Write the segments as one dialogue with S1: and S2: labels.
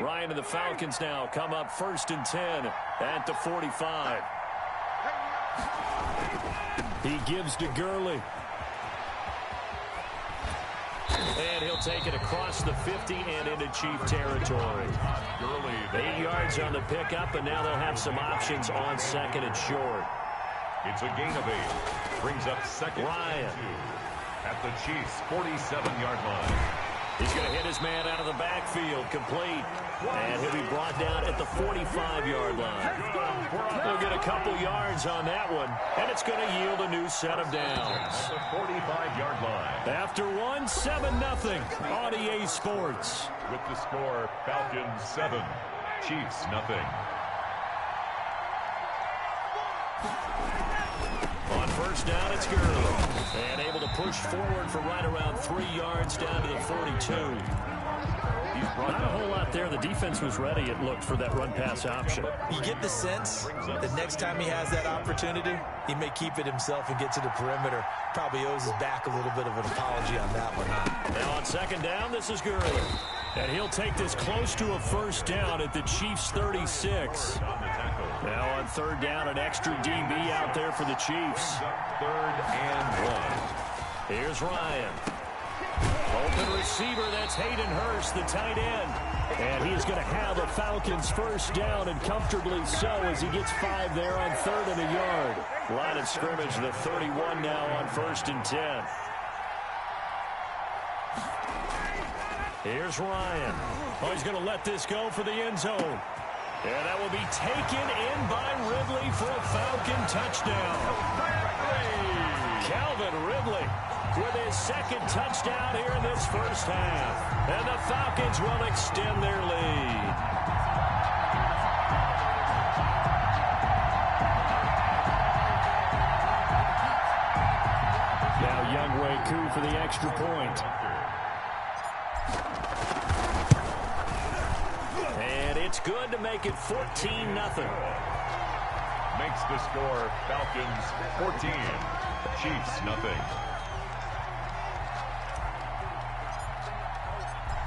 S1: Ryan and the Falcons now come up 1st and 10 at the 45. He gives to Gurley. And he'll take it across the 50 and into Chief territory. 8 yards on the pickup, and now they'll have some options on 2nd and short.
S2: It's a gain of 8. Brings up 2nd
S1: Ryan
S2: and 2 at the Chiefs' 47-yard line.
S1: He's going to hit his man out of the backfield, complete. And he'll be brought down at the 45-yard line. He'll get a couple yards on that one, and it's going to yield a new set of downs.
S2: At the 45-yard line.
S1: After one, 7-0 on EA Sports.
S2: With the score, Falcons 7, Chiefs nothing.
S1: On 1st down, it's Gurley. And able to push forward for right around 3 yards down to the 42. Not a whole lot there. The defense was ready, it looked, for that run-pass option.
S3: You get the sense that next time he has that opportunity, he may keep it himself and get to the perimeter. Probably owes his back a little bit of an apology on that one, huh?
S1: Now on 2nd down, this is Gurley. And he'll take this close to a 1st down at the Chiefs' 36. Now on 3rd down, an extra DB out there for the Chiefs.
S2: 3rd and 1.
S1: Here's Ryan. Open receiver, that's Hayden Hurst, the tight end. And he's going to have a Falcons 1st down, and comfortably so, as he gets 5 there on 3rd and a yard. Line of scrimmage, the 31 now on 1st and 10. Here's Ryan. Oh, he's going to let this go for the end zone. And that will be taken in by Ridley for a Falcon touchdown. Calvin Ridley with his 2nd touchdown here in this 1st half. And the Falcons will extend their lead. Now Younghoe Koo for the extra point. And it's good to make it 14-0.
S2: Makes the score Falcons 14, Chiefs nothing.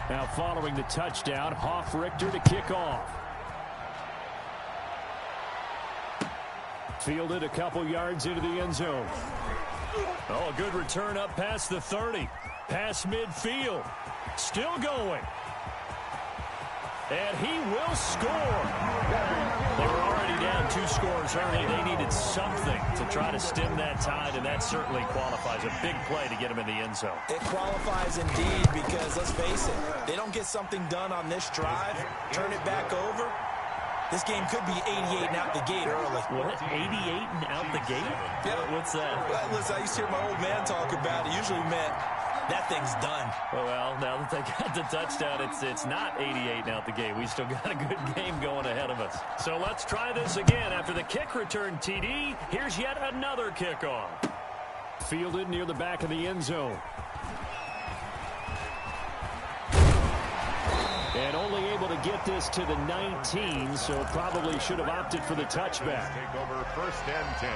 S1: Now following the touchdown, Hoff-Richter to kick off. Fielded a couple yards into the end zone. Oh, a good return up past the 30. Past midfield. Still going. And he will score. They were already down 2 scores early. They needed something to try to stem that tide, and that certainly qualifies. A big play to get him in the end zone.
S3: It qualifies indeed because, let's face it, they don't get something done on this drive, turn it back over. This game could be 88 and out the gate early.
S1: What? 88 and out the gate?
S3: Yeah.
S1: What's that?
S3: Well, listen, I used to hear my old man talk about it. Usually meant that thing's done.
S1: Well, now that they got the touchdown, it's not 88 and out the gate. We still got a good game going ahead of us. So let's try this again. After the kick return TD, here's yet another kickoff. Fielded near the back of the end zone. And only able to get this to the 19, so probably should have opted for the touchback.
S2: Take over 1st and 10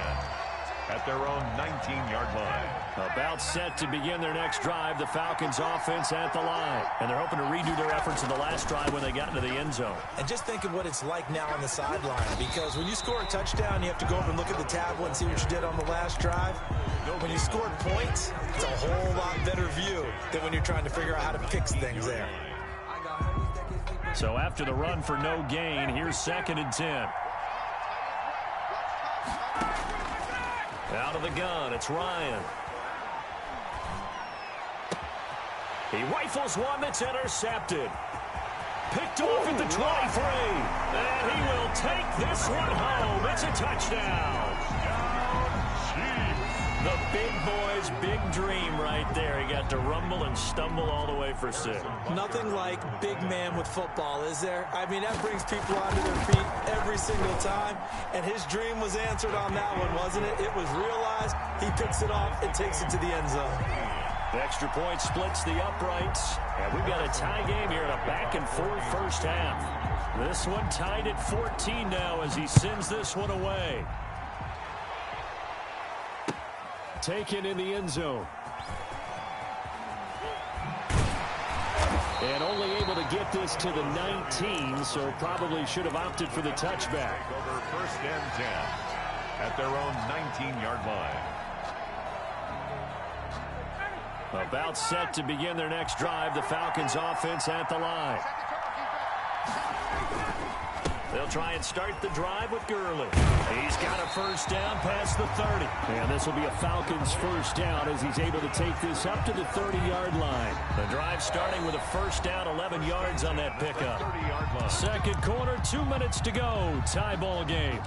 S2: at their own 19-yard line.
S1: About set to begin their next drive, the Falcons offense at the line. And they're hoping to redo their efforts in the last drive when they got into the end zone.
S3: And just think of what it's like now on the sideline, because when you score a touchdown, you have to go over and look at the tablet and see what you did on the last drive. When you scored points, it's a whole lot better view than when you're trying to figure out how to fix things there.
S1: So after the run for no gain, here's 2nd and 10. Out of the gun, it's Ryan. He rifles one that's intercepted. Picked off at the 23. And he will take this one home. It's a touchdown. The big boy's big dream right there. He got to rumble and stumble all the way for 6.
S3: Nothing like big man with football, is there? I mean, that brings people onto their feet every single time. And his dream was answered on that one, wasn't it? It was realized. He picks it off and takes it to the end zone.
S1: The extra point splits the uprights. And we've got a tie game here in a back-and-forth 1st half. This one tied at 14 now as he sends this one away. Taken in the end zone. And only able to get this to the 19, so probably should have opted for the touchback.
S2: Over 1st and 10 at their own 19-yard line.
S1: About set to begin their next drive, the Falcons offense at the line. They'll try and start the drive with Gurley. He's got a first down past the 30. And this will be a Falcons first down as he's able to take this up to the 30-yard line. The drive starting with a first down, 11 yards on that pickup. Second quarter, 2 minutes to go. Tie ball game.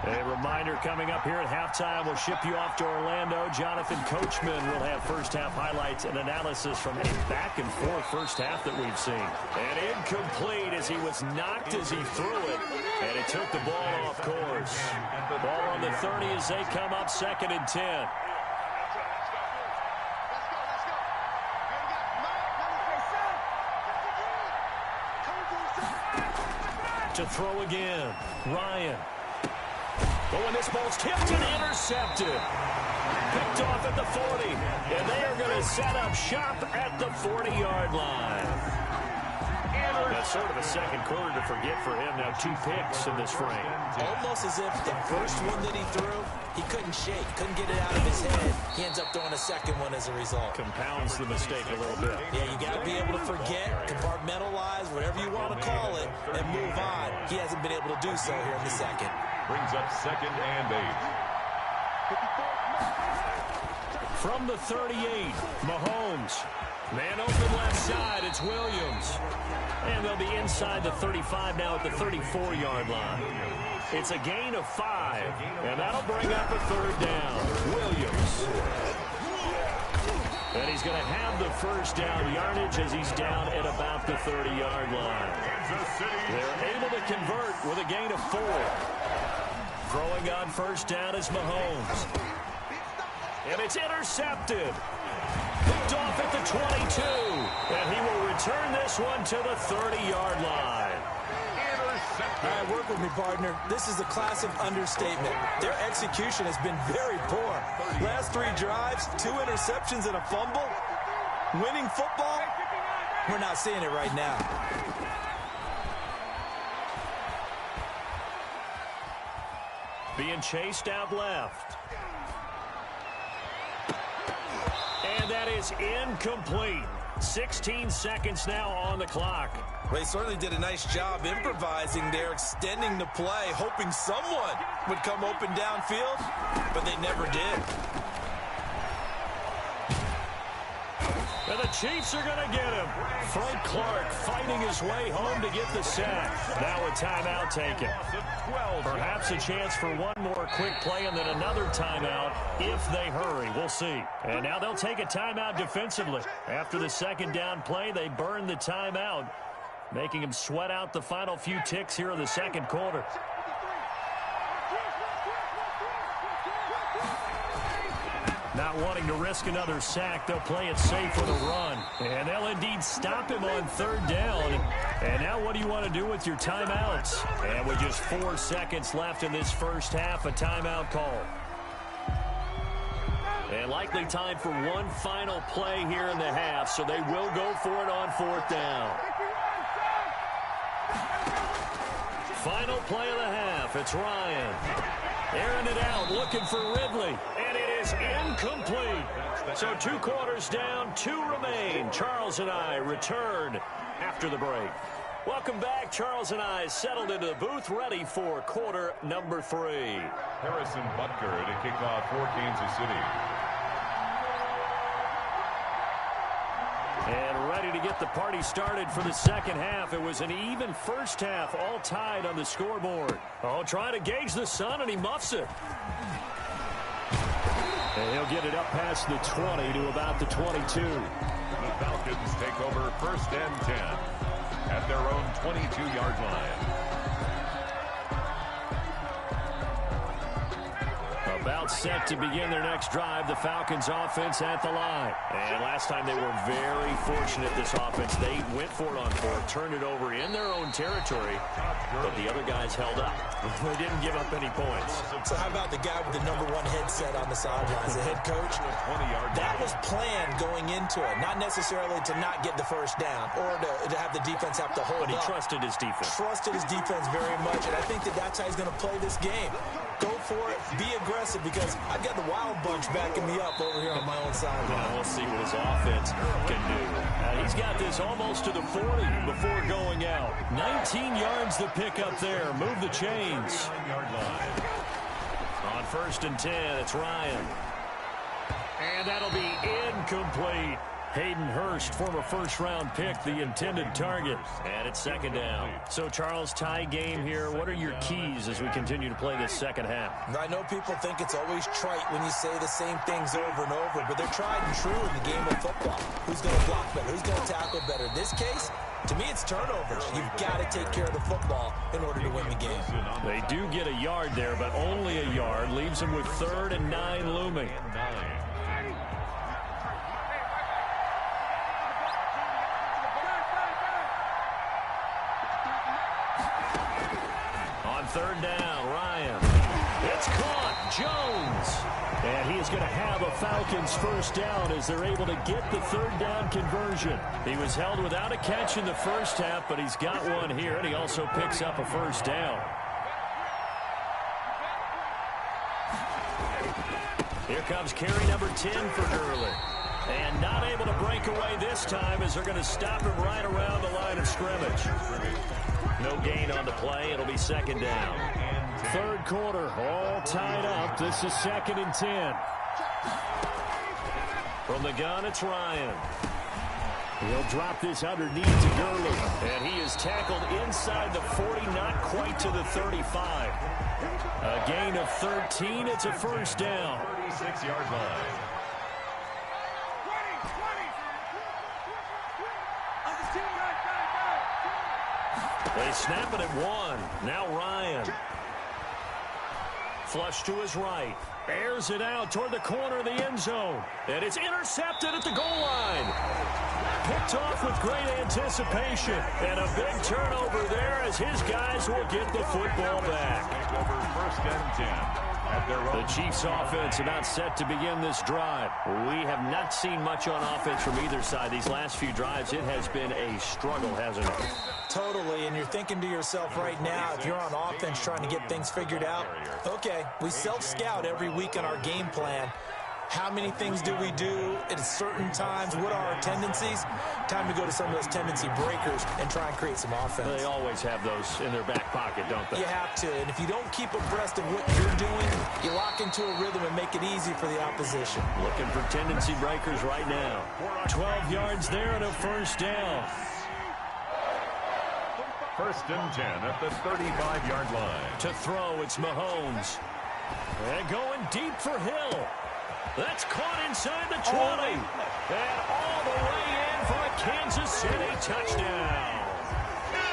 S1: A reminder coming up here at halftime, we'll ship you off to Orlando. Jonathan Coachman will have first-half highlights and analysis from a back-and-forth first half that we've seen. And incomplete as he was knocked as he threw it, and it took the ball off course. Ball on the 30 as they come up 2nd and 10. To throw again, Ryan. Oh, and this ball's tipped and intercepted. Picked off at the 40. And they are going to set up shop at the 40-yard line. That's sort of a second quarter to forget for him. Now 2 picks in this frame.
S3: Almost as if the first one that he threw, he couldn't shake, couldn't get it out of his head. He ends up throwing a second one as a result.
S1: Compounds the mistake a little bit.
S3: Yeah, you got to be able to forget, compartmentalize, whatever you want to call it, and move on. He hasn't been able to do so here in the second.
S2: Brings up 2nd and 8.
S1: From the 38, Mahomes. Man open left side, it's Williams. And they'll be inside the 35 now at the 34-yard line. It's a gain of 5, and that'll bring up a third down. Williams. And he's going to have the first down yardage as he's down at about the 30-yard line. They're able to convert with a gain of 4. Throwing on first down is Mahomes. And it's intercepted. Picked off at the 22. And he will return this one to the 30-yard line.
S3: All right, work with me, partner. This is a classic understatement. Their execution has been very poor. Last 3 drives, 2 interceptions and a fumble. Winning football? We're not seeing it right now.
S1: Being chased out left. And that is incomplete. 16 seconds now on the clock.
S3: They certainly did a nice job improvising there, extending the play, hoping someone would come open downfield, but they never did.
S1: And the Chiefs are going to get him. Frank Clark fighting his way home to get the sack. Now a timeout taken. Perhaps a chance for one more quick play and then another timeout if they hurry. We'll see. And now they'll take a timeout defensively. After the second down play, they burn the timeout, making them sweat out the final few ticks here in the second quarter. Not wanting to risk another sack, they'll play it safe with a run. And they'll indeed stop him on third down. And now what do you want to do with your timeouts? And with just 4 seconds left in this first half, a timeout call. And likely time for one final play here in the half, so they will go for it on 4th down. Final play of the half, it's Ryan. Airing it out, looking for Ridley. And it is incomplete. So 2 quarters down, 2 remain. Charles and I return after the break. Welcome back. Charles and I settled into the booth, ready for quarter number 3.
S2: Harrison Butker to kick off for Kansas City.
S1: And ready to get the party started for the second half. It was an even first half, all tied on the scoreboard. Oh, trying to gauge the sun, and he muffs it. And he'll get it up past the 20 to about the 22.
S2: The Falcons take over 1st and 10 at their own 22-yard line.
S1: About set to begin their next drive, the Falcons offense at the line. And last time they were very fortunate, this offense. They went for it on fourth, turned it over in their own territory, but the other guys held up. They didn't give up any points.
S3: So how about the guy with the #1 headset on the sidelines, the head coach? That was planned going into it, not necessarily to not get the first down or to have the defense have to hold up.
S1: But he trusted his defense.
S3: Trusted his defense very much, and I think that's how he's going to play this game. Go for it, be aggressive, because I've got the wild bunch backing me up over here on my own sideline.
S1: We'll see what his offense can do. He's got this almost to the 40 before going out. 19 yards to pick up there. Move the chains. On 1st and 10, it's Ryan. And that'll be incomplete. Hayden Hurst, former first-round pick, the intended target. And it's 2nd down. So, Charles, tie game here. What are your keys as we continue to play this second half?
S3: I know people think it's always trite when you say the same things over and over, but they're tried and true in the game of football. Who's going to block better? Who's going to tackle better? In this case, to me, it's turnovers. You've got to take care of the football in order to win the game.
S1: They do get a yard there, but only a yard. Leaves them with 3rd and 9 looming. On 3rd down, Ryan. It's caught. Jones. And he is going to have a Falcons first down as they're able to get the 3rd down conversion. He was held without a catch in the first half, but he's got one here, and he also picks up a first down. Here comes carry number 10 for Gurley. And not able to break away this time as they're going to stop him right around the line of scrimmage. No gain on the play. It'll be 2nd down. 3rd quarter, all tied up. This is 2nd and 10. From the gun, it's Ryan. He'll drop this underneath to Gurley. And he is tackled inside the 40, not quite to the 35. A gain of 13. It's a first down.
S2: 36-yard line.
S1: They snap it at 1. Now Ryan. Flush to his right. Airs it out toward the corner of the end zone. And it's intercepted at the goal line. Picked off with great anticipation. And a big turnover there as his guys will get the football back.
S2: Over 1st and 10.
S1: The Chiefs offense about set to begin this drive. We have not seen much on offense from either side. These last few drives, it has been a struggle, hasn't it?
S3: Totally, and you're thinking to yourself right now, if you're on offense trying to get things figured out, okay, we self-scout every week on our game plan. How many things do we do at certain times? What are our tendencies? Time to go to some of those tendency breakers and try and create some offense.
S1: They always have those in their back pocket, don't they?
S3: You have to, and if you don't keep abreast of what you're doing, you lock into a rhythm and make it easy for the opposition.
S1: Looking for tendency breakers right now. 12 yards there and a first down.
S2: 1st and 10 at the 35-yard line.
S1: To throw, it's Mahomes. And going deep for Hill. That's caught inside the 20. And all the way in for a Kansas City touchdown.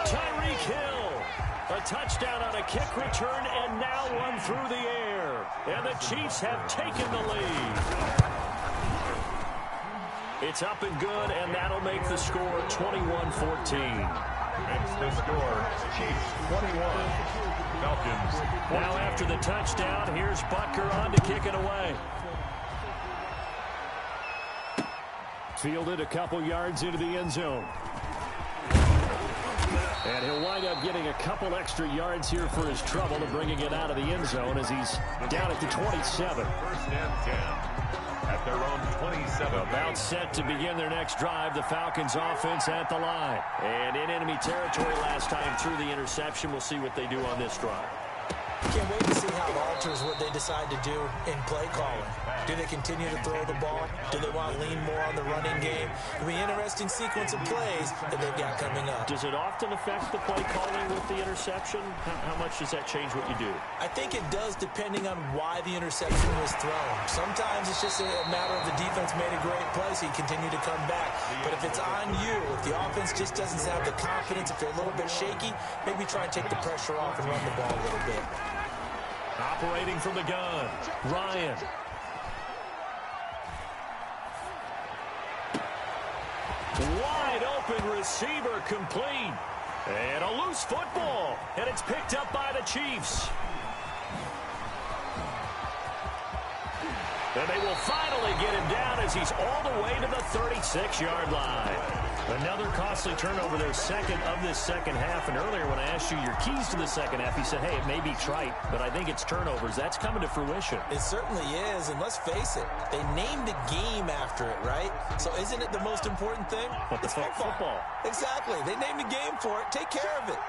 S1: Tyreek Hill. A touchdown on a kick return and now one through the air. And the Chiefs have taken the lead. It's up and good, and that'll make the score 21-14.
S2: Makes the score Chiefs 21. Falcons 14.
S1: Now after the touchdown, here's Butker on to kick it away. Fielded a couple yards into the end zone. And he'll wind up getting a couple extra yards here for his trouble to bringing it out of the end zone as he's down at the 27.
S2: 1st and 10 at their own 27.
S1: About set to begin their next drive. The Falcons offense at the line. And in enemy territory last time through the interception. We'll see what they do on this drive.
S3: Can't wait to see how it alters what they decide to do in play calling. Do they continue to throw the ball? Do they want to lean more on the running game? It'll be an interesting sequence of plays that they've got coming up.
S1: Does it often affect the play calling with the interception? How much does that change what you do?
S3: I think it does depending on why the interception was thrown. Sometimes it's just a matter of the defense made a great play, so you continue to come back. But if it's on you, if the offense just doesn't have the confidence, if they're a little bit shaky, maybe try and take the pressure off and run the ball a little bit.
S1: Operating from the gun, Ryan. Wide open receiver complete. And a loose football. And it's picked up by the Chiefs. And they will finally get him down as he's all the way to the 36-yard line. Another costly turnover, their second of this second half. And earlier when I asked you your keys to the second half, you said, hey, it may be trite, but I think it's turnovers. That's coming to fruition.
S3: It certainly is, and let's face it, they named the game after it, right? So isn't it the most important thing?
S1: It's football.
S3: Exactly. They named the game for it. Take care of it.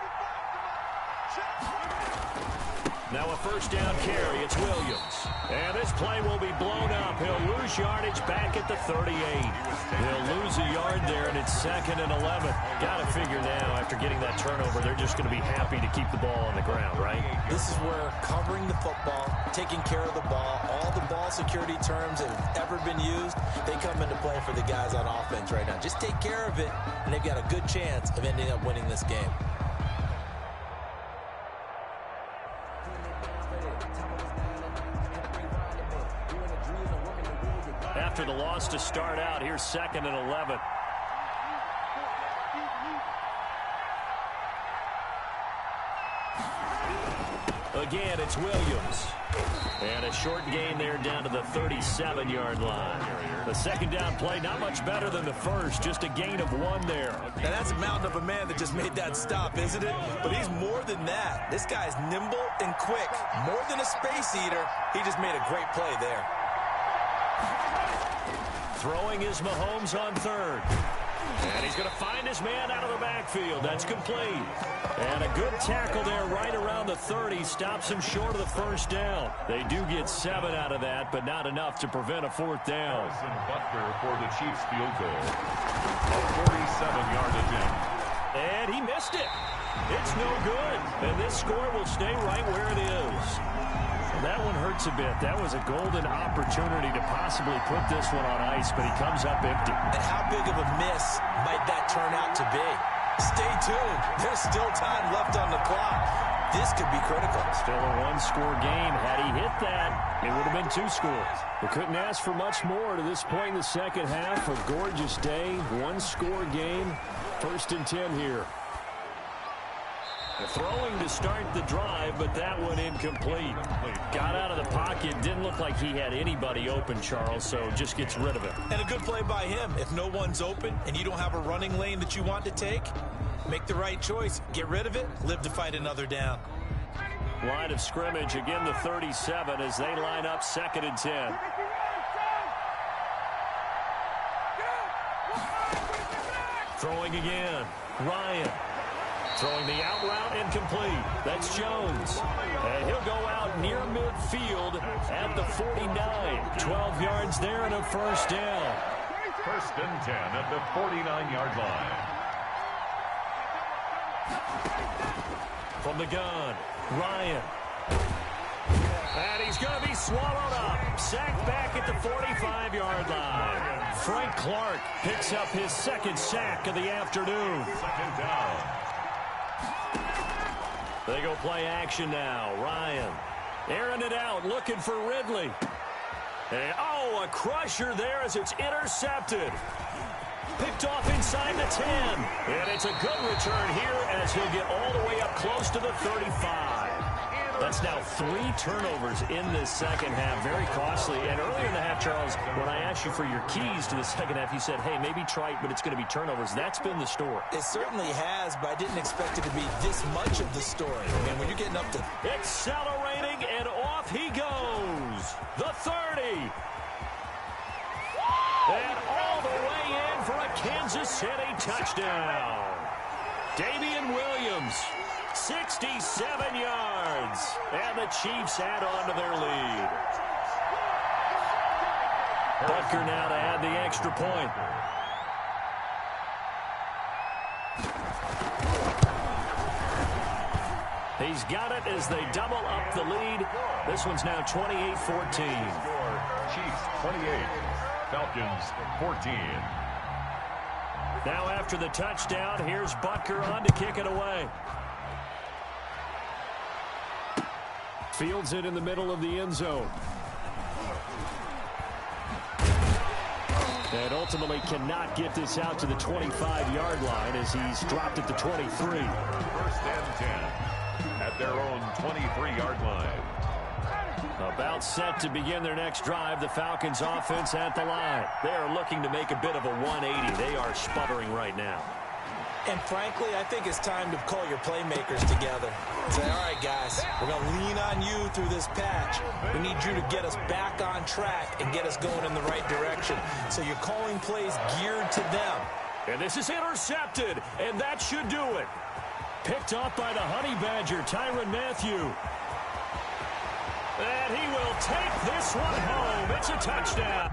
S1: Now a first down carry. It's Williams. And this play will be blown up. He'll lose yardage back at the 38. He'll lose a yard there, and it's 2nd and 11. Got to figure now, after getting that turnover, they're just going to be happy to keep the ball on the ground, right?
S3: This is where covering the football, taking care of the ball, all the ball security terms that have ever been used, they come into play for the guys on offense right now. Just take care of it, and they've got a good chance of ending up winning this game.
S1: After the loss to start out, here's 2nd and 11. Again, it's Williams. And a short gain there down to the 37-yard line. The second down play, not much better than the first, just a gain of 1 there.
S3: Now that's a mountain of a man that just made that stop, isn't it? But he's more than that. This guy's nimble and quick. More than a space eater, he just made a great play there.
S1: Throwing is Mahomes on 3rd. And he's going to find his man out of the backfield. That's complete. And a good tackle there right around the 30. Stops him short of the first down. They do get 7 out of that, but not enough to prevent a 4th down.
S2: Butker for the Chiefs field goal. A 47-yard attempt.
S1: And he missed it. It's no good. And this score will stay right where it is. That one hurts a bit. That was a golden opportunity to possibly put this one on ice, but he comes up empty.
S3: And how big of a miss might that turn out to be? Stay tuned. There's still time left on the clock. This could be critical.
S1: Still a 1-score game. Had he hit that, it would have been 2 scores. We couldn't ask for much more to this point in the second half. A gorgeous day, 1-score game. 1st and 10 here. Throwing to start the drive, but that one incomplete. Got out of the pocket. Didn't look like he had anybody open, Charles, so just gets rid of it.
S3: And a good play by him. If no one's open and you don't have a running lane that you want to take, make the right choice. Get rid of it. Live to fight another down.
S1: Line of scrimmage, again the 37 as they line up 2nd and 10. Throwing again. Ryan. Throwing the out route incomplete. That's Jones. And he'll go out near midfield at the 49. 12 yards there and a first down.
S2: 1st and 10 at the 49-yard line.
S1: From the gun, Ryan. And he's going to be swallowed up. Sacked back at the 45-yard line. Frank Clark picks up his 2nd sack of the afternoon.
S2: 2nd down.
S1: They go play action now. Ryan airing it out, looking for Ridley. And, oh, a crusher there as it's intercepted. Picked off inside the 10. And it's a good return here as he'll get all the way up close to the 35. That's now 3 turnovers in this second half. Very costly. And earlier in the half, Charles, when I asked you for your keys to the second half, you said, hey, maybe trite, but it's going to be turnovers. That's been the story.
S3: It certainly has, but I didn't expect it to be this much of the story. I mean, when you're getting up to...
S1: Accelerating, and off he goes. The 30. And all the way in for a Kansas City touchdown. Damian Williams. 67 yards, and the Chiefs add on to their lead. Butker now to add the extra point. He's got it as they double up the lead. This one's now 28-14.
S2: Chiefs 28, Falcons 14.
S1: Now after the touchdown, here's Butker on to kick it away. Fields it in the middle of the end zone. And ultimately cannot get this out to the 25-yard line as he's dropped at the 23.
S2: First and 10 at their own 23-yard line.
S1: About set to begin their next drive, the Falcons offense at the line. They are looking to make a bit of a 180. They are sputtering right now.
S3: And frankly, I think it's time to call your playmakers together. Say, all right, guys, we're going to lean on you through this patch. We need you to get us back on track and get us going in the right direction. So you're calling plays geared to them.
S1: And this is intercepted, and that should do it. Picked up by the Honey Badger, Tyrann Mathieu. And he will take this one home. It's a touchdown.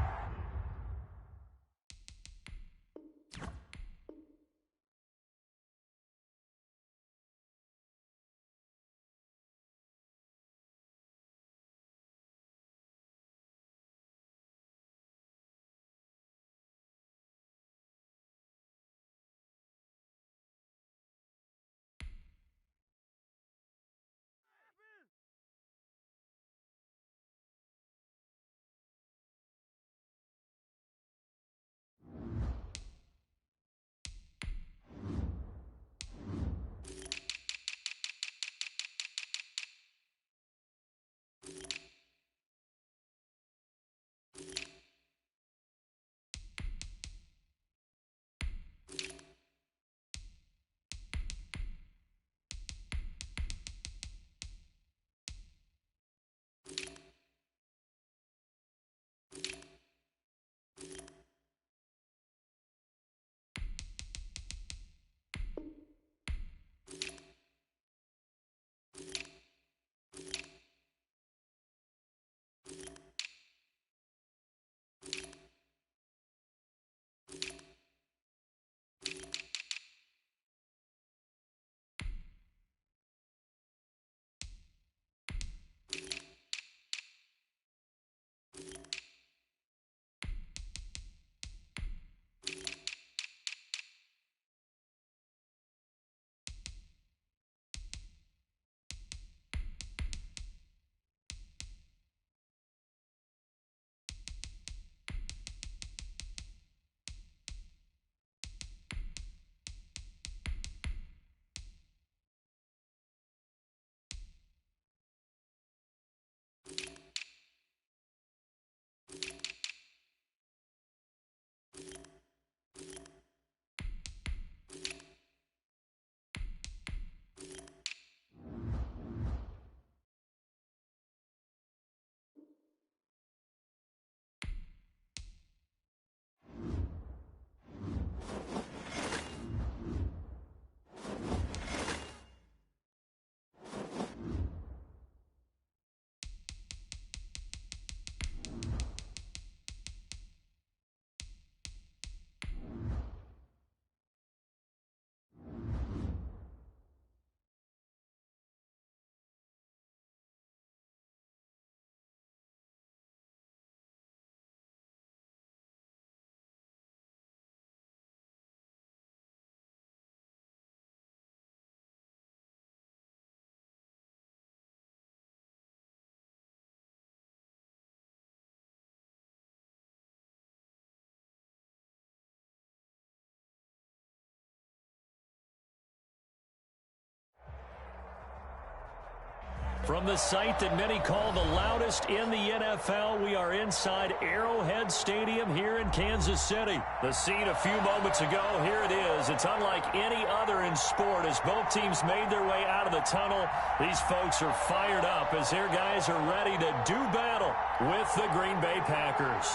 S1: From the site that many call the loudest in the NFL, we are inside Arrowhead Stadium here in Kansas City. The scene a few moments ago, here it is. It's unlike any other in sport as both teams made their way out of the tunnel. These folks are fired up as their guys are ready to do battle with the Green Bay Packers.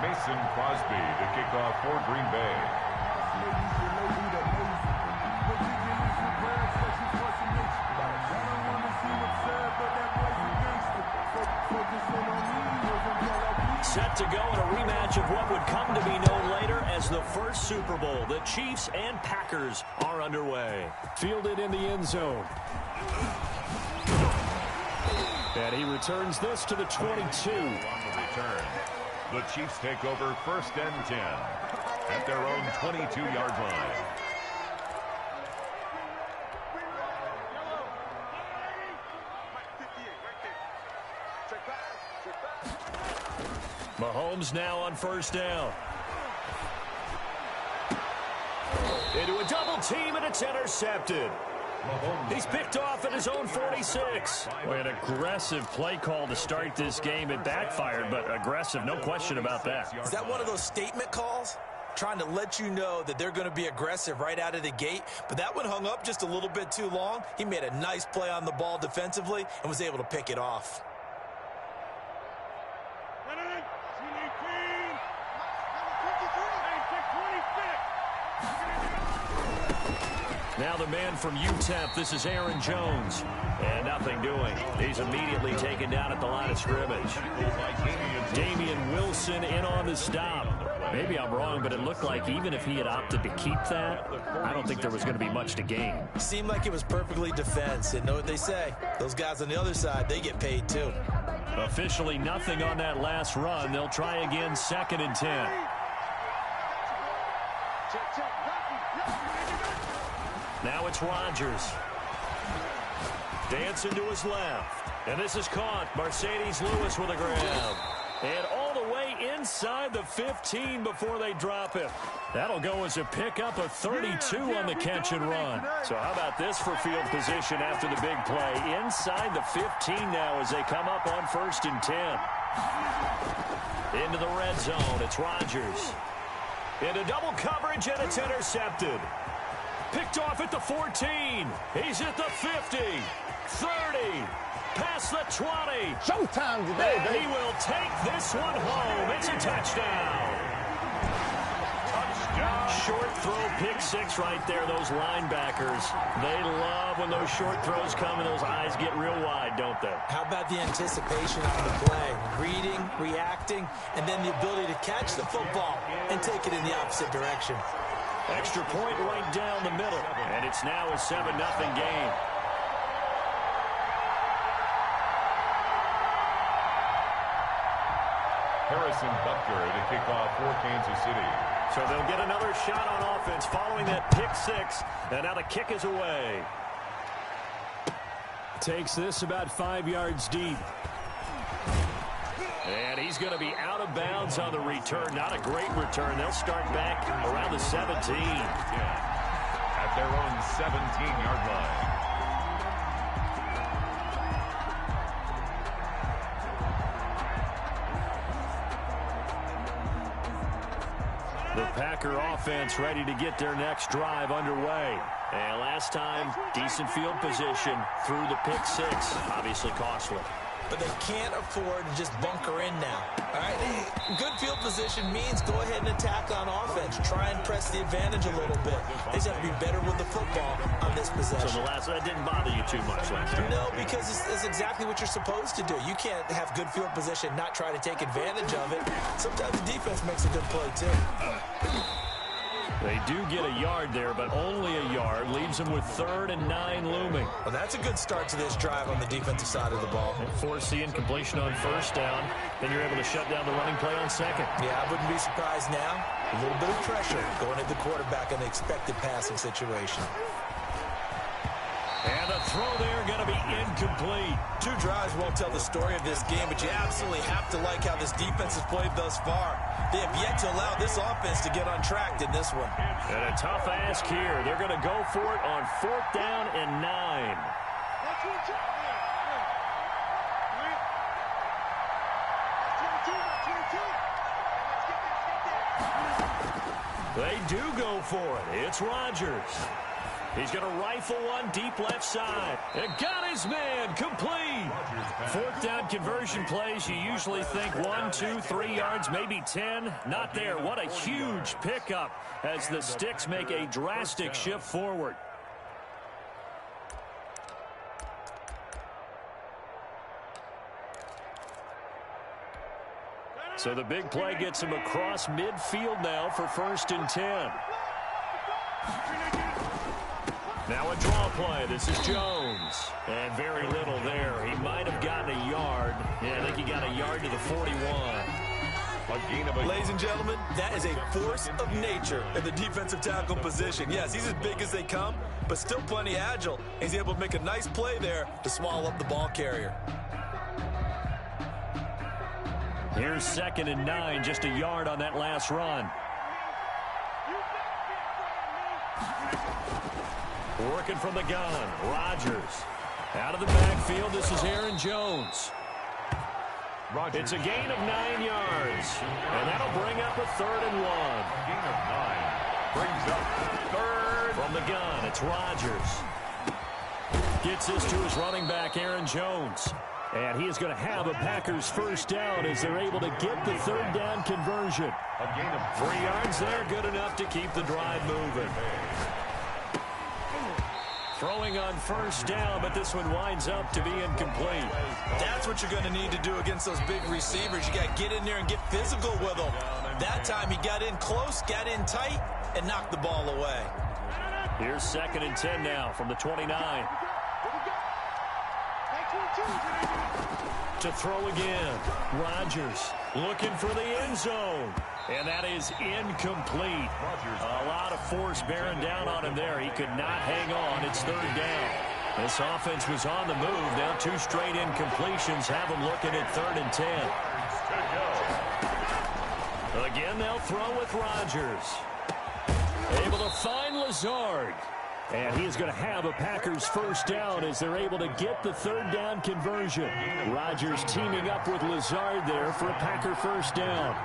S2: Mason Crosby to kick off for Green Bay.
S1: Set to go in a rematch of what would come to be known later as the first Super Bowl. The Chiefs and Packers are underway. Fielded in the end zone. And he returns this to the 22.
S2: On the return, the Chiefs take over first and 10 at their own 22-yard line.
S1: Mahomes now on first down. Into a double team, and it's intercepted. He's picked off at his own 46. Boy, an aggressive play call to start this game. It backfired, but aggressive, no question about that.
S3: Is that one of those statement calls? Trying to let you know that they're going to be aggressive right out of the gate, but that one hung up just a little bit too long. He made a nice play on the ball defensively and was able to pick it off.
S1: Now the man from UTEP, this is Aaron Jones. And nothing doing. He's immediately taken down at the line of scrimmage. Damian Wilson in on the stop. Maybe I'm wrong, but it looked like even if he had opted to keep that, I don't think there was going to be much to gain.
S3: Seemed like it was perfectly defense. And know what they say? Those guys on the other side, they get paid too.
S1: Officially nothing on that last run. They'll try again, 2nd and 10. Now it's Rodgers. Dancing to his left. And this is caught. Mercedes Lewis with a grab. And all the way inside the 15 before they drop him. That'll go as a pickup of 32 on the catch and run. So how about this for field position after the big play? Inside the 15 now as they come up on 1st and 10. Into the red zone. It's Rodgers. Into double coverage, and it's intercepted. Picked off at the 14. He's at the 50. 30. Past the 20.
S4: Showtime today,
S1: and he will take this one home. It's a touchdown. Short throw, pick 6 right there. Those linebackers, they love when those short throws come and those eyes get real wide, don't they?
S3: How about the anticipation on the play? Reading, reacting, and then the ability to catch the football and take it in the opposite direction.
S1: Extra point right down the middle, and it's now a 7-0 game.
S2: Harrison Butker to kick off for Kansas City.
S1: So they'll get another shot on offense following that pick 6, and now the kick is away. Takes this about 5 yards deep. And he's going to be out of bounds on the return. Not a great return. They'll start back around the 17.
S2: At their own 17-yard line.
S1: The Packer offense ready to get their next drive underway. And last time, decent field position through the pick 6. Obviously costly.
S3: But they can't afford to just bunker in now. All right, good field position means go ahead and attack on offense. Try and press the advantage a little bit. They just have to be better with the football on this possession.
S1: So that didn't bother you too much last time?
S3: No, because it's exactly what you're supposed to do. You can't have good field position, not try to take advantage of it. Sometimes the defense makes a good play, too.
S1: They do get a yard there, but only a yard. Leaves them with 3rd and 9 looming.
S3: Well, that's a good start to this drive on the defensive side of the ball.
S1: And force the incompletion on 1st down. Then you're able to shut down the running play on 2nd.
S3: Yeah, I wouldn't be surprised now. A little bit of pressure going at the quarterback in the expected passing situation.
S1: And the throw there going to be incomplete.
S3: 2 drives won't tell the story of this game, but you absolutely have to like how this defense has played thus far. They have yet to allow this offense to get on track in this one.
S1: And a tough ask here. They're going to go for it on 4th down and 9. They do go for it. It's Rodgers. He's going to rifle one deep left side. And got his man complete. 4th down conversion plays, you usually think 1, 2, 3 yards, maybe 10. Not there. What a huge pickup as the Sticks make a drastic shift forward. So the big play gets him across midfield now for 1st and 10. Now a draw play. This is Jones. And very little there. He might have gotten a yard. Yeah, I think he got a yard to the 41.
S3: Ladies and gentlemen, that is a force of nature in the defensive tackle position. Yes, he's as big as they come, but still plenty agile. He's able to make a nice play there to swallow up the ball carrier.
S1: Here's 2nd and 9, just a yard on that last run. Working from the gun, Rodgers. Out of the backfield, this is Aaron Jones. It's a gain of 9 yards, and that'll bring up a 3rd and 1.
S2: Gain of 9 brings up 3rd.
S1: From the gun, it's Rodgers. Gets this to his running back, Aaron Jones. And he is going to have a Packers first down as they're able to get the 3rd down conversion.
S2: A gain of
S1: 3 yards there, good enough to keep the drive moving. Throwing on first down, but this one winds up to be incomplete.
S3: That's what you're going to need to do against those big receivers. You got to get in there and get physical with them. That time he got in close, got in tight, and knocked the ball away.
S1: Here's 2nd and 10 now from the 29. To throw again. Rodgers looking for the end zone. And that is incomplete. A lot of force bearing down on him there. He could not hang on. It's 3rd down. This offense was on the move. Now 2 straight incompletions have them looking at 3rd and 10. Again, they'll throw with Rodgers. Able to find Lazard. And he is going to have a Packers first down as they're able to get the 3rd down conversion. Rodgers teaming up with Lazard there for a Packer first down.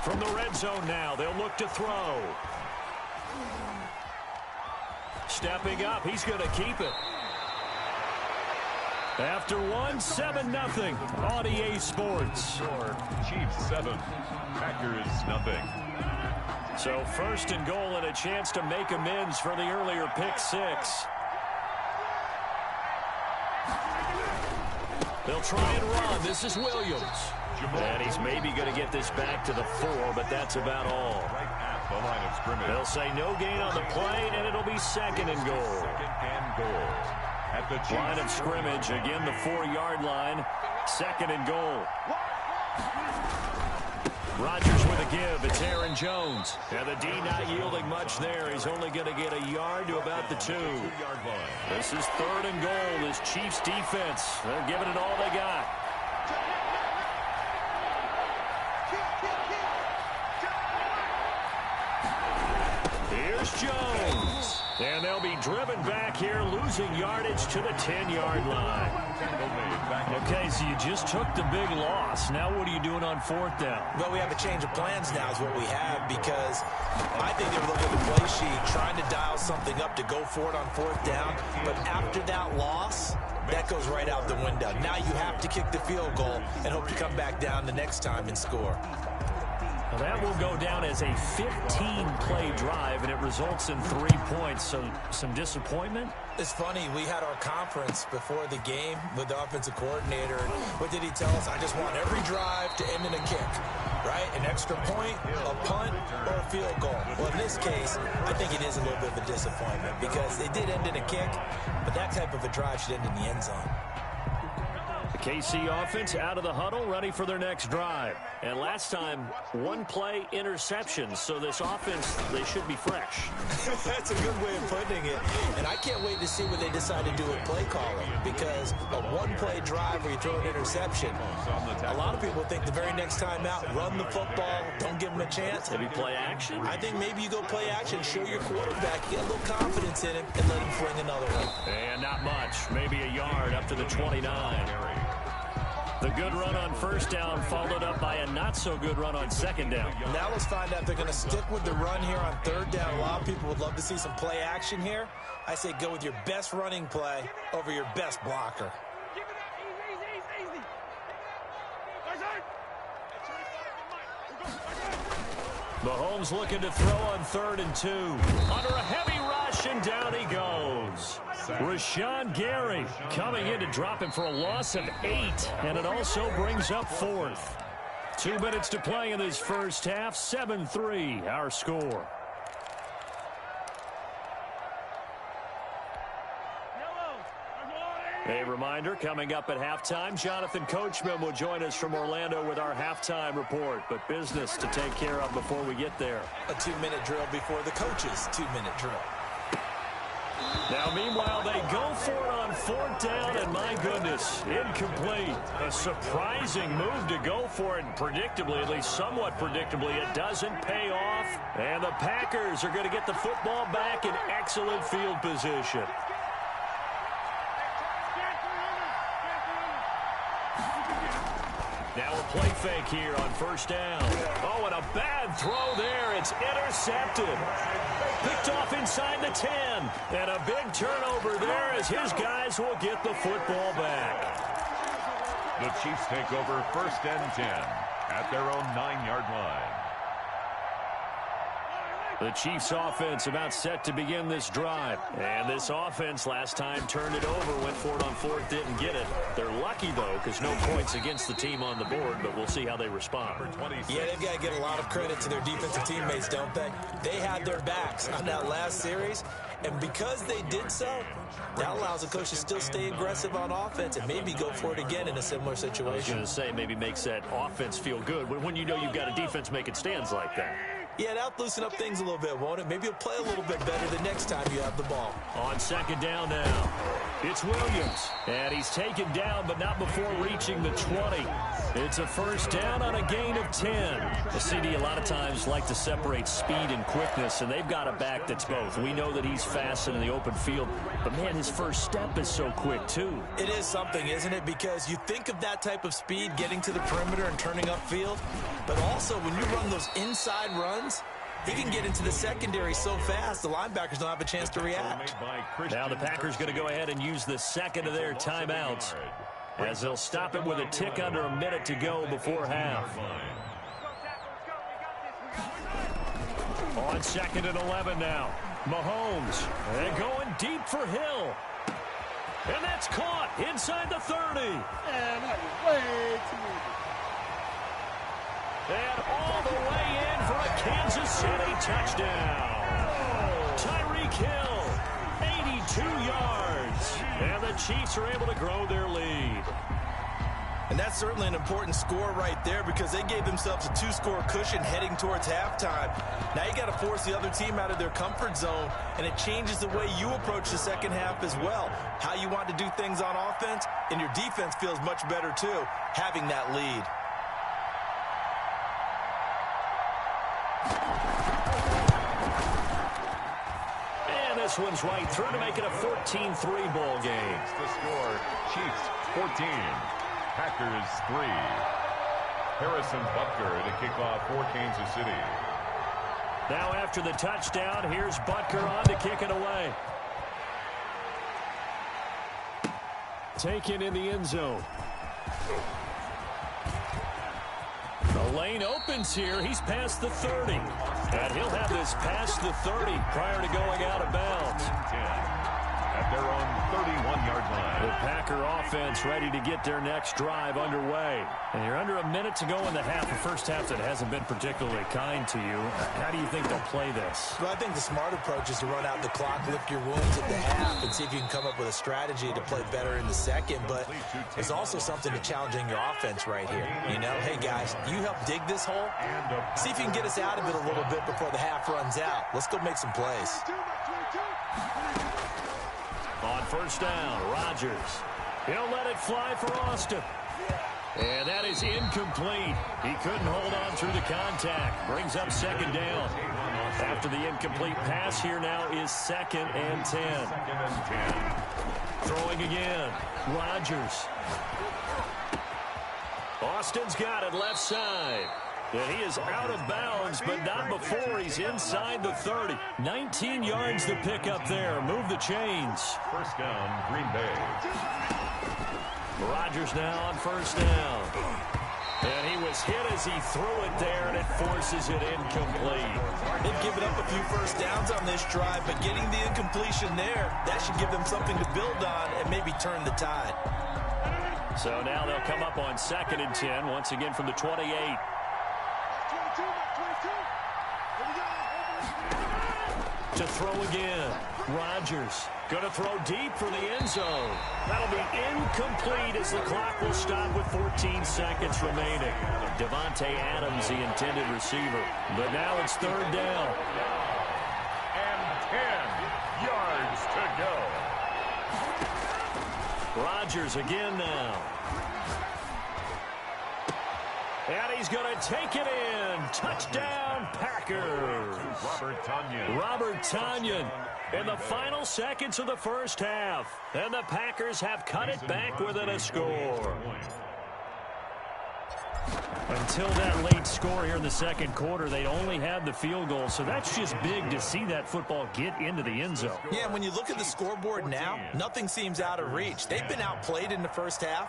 S1: From the red zone now, they'll look to throw. Stepping up, he's going to keep it. After 7-0 on EA Sports.
S2: Chiefs 7, Packers nothing.
S1: So 1st and goal and a chance to make amends for the earlier pick 6. They'll try and run. This is Williams. And he's maybe going to get this back to the 4, but that's about all.
S2: Right at the line of scrimmage.
S1: They'll say no gain on the play, and it'll be 2nd and goal.
S2: 2nd and goal. At the Chiefs.
S1: Line of scrimmage, again the 4-yard line. 2nd and goal. Rodgers with a give. It's Aaron Jones. And the D not yielding much there. He's only going to get a yard to about the 2-yard line. This is 3rd and goal. This Chiefs defense, they're giving it all they got. Here's Jones. And they'll be driven back here, losing yardage to the 10-yard line. Okay, so you just took the big loss. Now what are you doing on 4th down?
S3: Well, we have a change of plans now is what we have, because I think they're looking at the play sheet, trying to dial something up to go for it on 4th down. But after that loss, that goes right out the window. Now you have to kick the field goal and hope to come back down the next time and score.
S1: Well, that will go down as a 15-play drive, and it results in 3 points. So some disappointment?
S3: It's funny. We had our conference before the game with the offensive coordinator. And what did he tell us? I just want every drive to end in a kick, right? An extra point, a punt, or a field goal. Well, in this case, I think it is a little bit of a disappointment because it did end in a kick, but that type of a drive should end in the end zone.
S1: The KC offense out of the huddle, ready for their next drive. And last time, 1-play interceptions. So this offense, they should be fresh.
S3: That's a good way of putting it. And I can't wait to see what they decide to do with play calling, because a 1-play drive where you throw an interception, a lot of people think the very next time out, run the football, don't give them a chance.
S1: Maybe play action?
S3: I think maybe you go play action, show your quarterback, get a little confidence in him, and let him fling another one.
S1: And not much. Maybe a yard up to the 29. The good run on first down followed up by a not-so-good run on second down.
S3: Now let's find out if they're going to stick with the run here on third down. A lot of people would love to see some play action here. I say go with your best running play over your best blocker.
S1: Mahomes looking to throw on 3rd and 2. Under a heavy rush, and down he goes. Rashawn Gary coming in to drop him for a loss of 8, and it also brings up 4th. 2 minutes to play in this first half. 7-3, our score. A reminder, coming up at halftime, Jonathan Coachman will join us from Orlando with our halftime report. But business to take care of before we get there.
S3: A 2-minute drill before the coach's 2-minute drill.
S1: Now, meanwhile, they go for it on 4th down, and my goodness, incomplete. A surprising move to go for it, and predictably, at least somewhat predictably, it doesn't pay off. And the Packers are going to get the football back in excellent field position. Now a play fake here on 1st down. Oh, and a bad throw there. It's intercepted. Picked off inside the 10. And a big turnover there as his guys will get the football back.
S2: The Chiefs take over 1st and 10 at their own 9-yard line.
S1: The Chiefs offense about set to begin this drive. And this offense last time turned it over, went for it on 4th, didn't get it. They're lucky, though, because no points against the team on the board, but we'll see how they respond.
S3: Yeah, they've got to get a lot of credit to their defensive teammates, don't they? They had their backs on that last series, and because they did so, that allows the coach to still stay aggressive on offense and maybe go for it again in a similar situation.
S1: I was going to say, maybe makes that offense feel good when you know you've got a defense making stands like that.
S3: Yeah, that'll loosen up things a little bit, won't it? Maybe you'll play a little bit better the next time you have the ball.
S1: On 2nd down now, it's Williams. And he's taken down, but not before reaching the 20. It's a 1st down on a gain of 10. The CD a lot of times like to separate speed and quickness, and they've got a back that's both. We know that he's fast in the open field, but, man, his first step is so quick, too.
S3: It is something, isn't it? Because you think of that type of speed getting to the perimeter and turning upfield, but also when you run those inside runs, he can get into the secondary so fast, the linebackers don't have a chance to react.
S1: Now the Packers going to go ahead and use the second of their timeouts, as they'll stop it with a tick under a minute to go before half. On 2nd and 11 now, Mahomes, and going deep for Hill. And that's caught inside the 30.
S4: Man, that is way too easy.
S1: And all the way in for a Kansas City touchdown. Tyreek Hill, 82 yards. And the Chiefs are able to grow their lead.
S3: And that's certainly an important score right there because they gave themselves a 2-score cushion heading towards halftime. Now you got to force the other team out of their comfort zone, and it changes the way you approach the second half as well. How you want to do things on offense, and your defense feels much better too, having that lead.
S1: And this one's right through to make it a 14-3 ball game.
S2: The score, Chiefs 14, Packers 3. Harrison Butker to kick off for Kansas City.
S1: Now after the touchdown, here's Butker on to kick it away. Taken in the end zone. The lane opens here. He's past the 30. And he'll have this past the 30 prior to going out of bounds.
S2: At their own 31-yard line.
S1: The Packer offense ready to get their next drive underway. And you're under a minute to go in the half. The first half that hasn't been particularly kind to you. How do you think they'll play this?
S3: Well, I think the smart approach is to run out the clock, lick your wounds at the half, and see if you can come up with a strategy to play better in the second. But there's also something to challenging your offense right here. You know, hey, guys, you help dig this hole. See if you can get us out of it a little bit before the half runs out. Let's go make some plays.
S1: On 1st down, Rodgers. He'll let it fly for Austin. And that is incomplete. He couldn't hold on through the contact. Brings up 2nd down. After the incomplete pass, here now is 2nd and 10. Throwing again. Rodgers. Austin's got it left side. And he is out of bounds, but not before he's inside the 30. 19 yards to pick up there. Move the chains.
S2: 1st down, Green Bay.
S1: Rodgers now on 1st down. And he was hit as he threw it there, and it forces it incomplete.
S3: They've given up a few 1st downs on this drive, but getting the incompletion there, that should give them something to build on and maybe turn the tide.
S1: So now they'll come up on 2nd and 10, once again from the 28. To throw again. Rodgers going to throw deep for the end zone. That'll be incomplete as the clock will stop with 14 seconds remaining. Devontae Adams, the intended receiver. But now it's 3rd down.
S2: And 10 yards to go.
S1: Rodgers again now. And he's going to take it in. Touchdown, Packers. Robert Tonyan in the final seconds of the first half. And the Packers have cut it back within a score. Until that late score here in the second quarter, they'd only had the field goal, so that's just big to see that football get into the end zone.
S3: Yeah, when you look at the scoreboard now, nothing seems out of reach. They've been outplayed in the first half,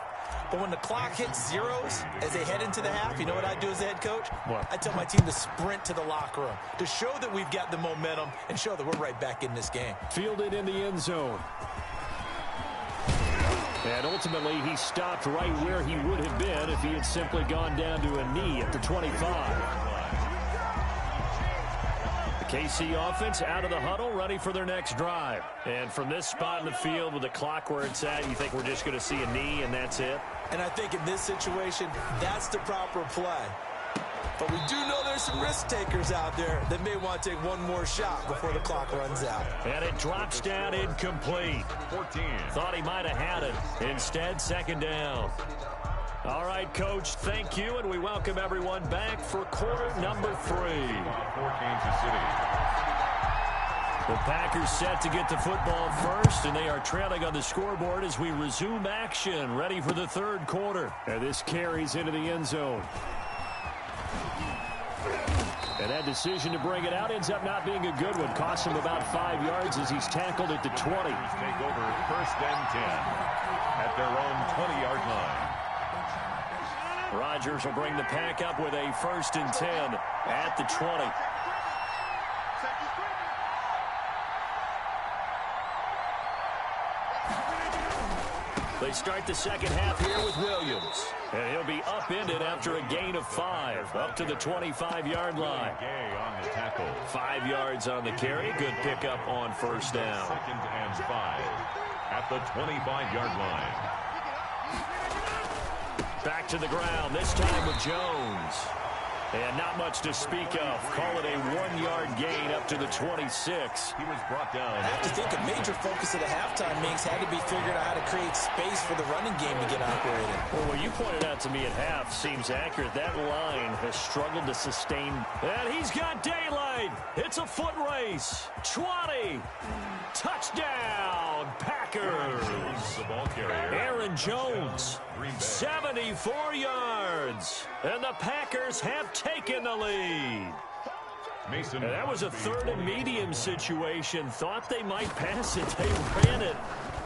S3: but when the clock hits zeros as they head into the half, you know what I do as the head coach?
S1: What?
S3: I tell my team to sprint to the locker room to show that we've got the momentum and show that we're right back in this game.
S1: Fielded in the end zone. And ultimately, he stopped right where he would have been if he had simply gone down to a knee at the 25. The KC offense out of the huddle, ready for their next drive. And from this spot in the field with the clock where it's at, you think we're just going to see a knee and that's it?
S3: And I think in this situation, that's the proper play. But we do know there's some risk takers out there that may want to take one more shot before the clock runs out.
S1: And it drops down incomplete.
S2: 14.
S1: Thought he might have had it. Instead, second down. All right, Coach, thank you, and we welcome everyone back for quarter number 3.
S2: For Kansas City.
S1: The Packers set to get the football first, and they are trailing on the scoreboard as we resume action, ready for the third quarter. And this carries into the end zone. And that decision to bring it out ends up not being a good one. Costs him about 5 yards as he's tackled at the 20.
S2: Take over first and 10 at their own 20-yard line.
S1: Rodgers will bring the pack up with a first and 10 at the 20. They start the second half here with Williams. And he'll be upended after a gain of 5, up to the 25-yard line.
S2: Gay on the tackle.
S1: 5 yards on the carry. Good pickup on first down.
S2: Second and 5 at the 25-yard line.
S1: Back to the ground, this time with Jones. And not much to speak of. Call it a 1-yard gain up to the 26.
S2: He was brought down.
S3: I have to think a major focus of the halftime meetings had to be figuring out how to create space for the running game to get operated.
S1: Well, what you pointed out to me at half seems accurate. That line has struggled to sustain. And he's got daylight. It's a foot race. 20. Touchdown, Packers.
S2: The ball carrier.
S1: Aaron Jones, 74 yards. And the Packers have taken the lead.
S2: Mason.
S1: And that was a third and medium situation. Thought they might pass it. They ran it,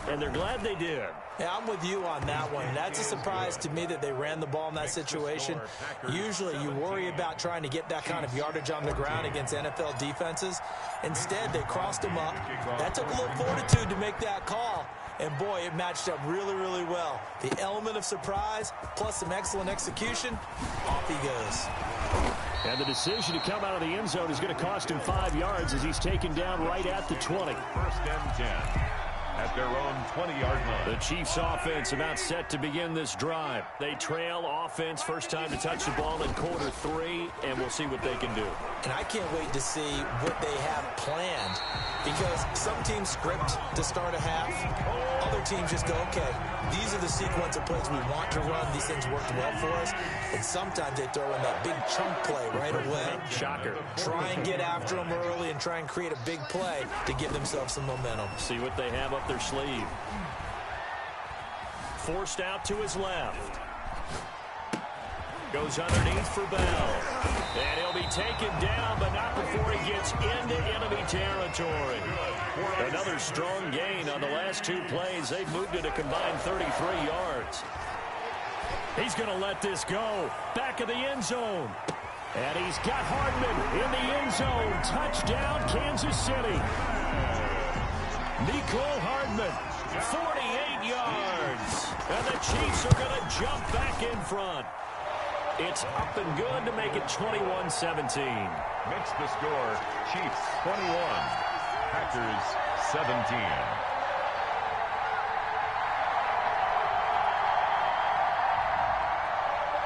S1: and they're glad they did.
S3: Yeah, I'm with you on that one. That's a surprise to me that they ran the ball in that situation. Usually you worry about trying to get that kind of yardage on the ground against NFL defenses. Instead, they crossed them up. That took a little fortitude to make that call. And, boy, it matched up really, really well. The element of surprise plus some excellent execution, off he goes.
S1: And the decision to come out of the end zone is going to cost him 5 yards as he's taken down right at the 20.
S2: First and 10 at their own 20-yard line.
S1: The Chiefs offense about set to begin this drive. They trail offense, first time to touch the ball in quarter 3, and we'll see what they can do.
S3: And I can't wait to see what they have planned, because some teams script to start a half. Other teams just go, okay, these are the sequence of plays we want to run. These things worked well for us. And sometimes they throw in that big chunk play right away.
S1: Shocker.
S3: Try and get after them early and try and create a big play to give themselves some momentum.
S1: See what they have up their sleeve. Forced out to his left. Goes underneath for Bell. And he'll be taken down, but not before he gets into enemy territory. Another strong gain on the last 2 plays. They've moved it a combined 33 yards. He's going to let this go. Back of the end zone. And he's got Hardman in the end zone. Touchdown, Kansas City. Nicole Hardman, 48 yards. And the Chiefs are going to jump back in front. It's up and good to make it 21-17.
S2: Makes the score Chiefs 21, Packers 17.